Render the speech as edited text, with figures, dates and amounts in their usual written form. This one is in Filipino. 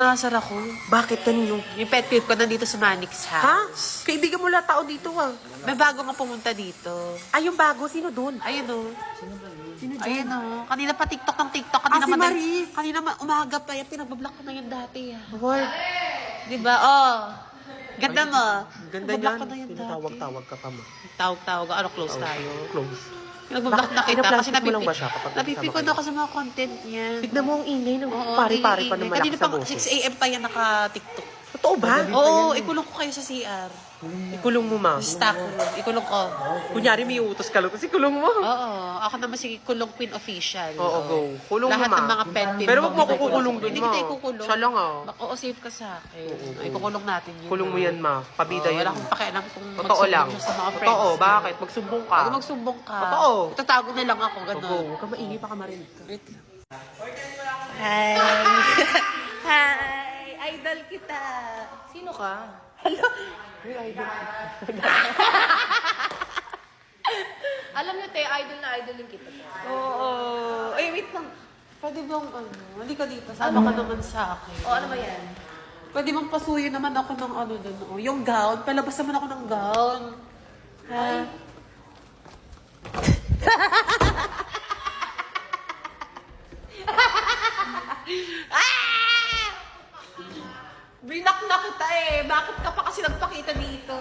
Nasar ako. Bakit kanino? Yung pet peeve ko nandito sa Manix Ha? House. Kaibigan mo lang tao dito ah. May bago nga pumunta dito. Ay, yung bago, sino dun? Ayun o. Sino dyan? Ayun o. Kanina pa TikTok ng TikTok. Kanina si Maris. Kanina umaga pa yan. Pinagbablock ko na yun dati. What? Diba? Oh. Ganda mo. Ganda Pinagbablock niyan. ko na yun dati. Tinatawag-tawag ka pa mo. Tawag-tawag. Ano, close tayo. Close. Pinagbablock na kita. Pinaplastic Kasi mo lang ba siya kapag napipikon nagsama ako sa mga content niya. Tignan mo ang ingay ng Oo, pari-pari pa ingay. naman Kanina sa pa boses. 6 a.m. pa yan naka-TikTok. Totoo ba? Oo, ikulong ko kayo sa CR. Ikulong mo ma. Stack ko. Ikulong ko. Kunyari may utos ka lang, kasi kulong mo. Oo. Ako naman si Kulong Queen Official. Oo, go. Kulong mo, Lahat ma. ng mga pen pin. Pero wag mo ako kukulong dun, Hindi ma. kita ikukulong. Siya lang, ah. Oo, safe ka sa akin. Ay, kukulong natin yun. Kulong mo yan, ma. Pabida Oo, yan. wala akong pakialam kung Totoo magsumbong lang. siya sa mga friends. Totoo, bakit? Magsumbong ka. Huwag magsumbong ka. Totoo. Tatago na lang ako, Go. gano'n. Huwag ka maingay, baka marinig ka. Wait lang. Hi! Hi! Idol kita! Sino ka? Alam niyo, te, idol na idol yung kita. Oo. Ay, wait lang. Pwede bang ano? Hindi ka dito. Sama ka naman sa akin. O, ano ba yan? Pwede bang pasuyin naman ako ng ano doon? Oh, yung gown. Palabas naman ako ng gown. Ha? Ah! Binak na kita eh. Bakit ka pa kasi nagpakita dito?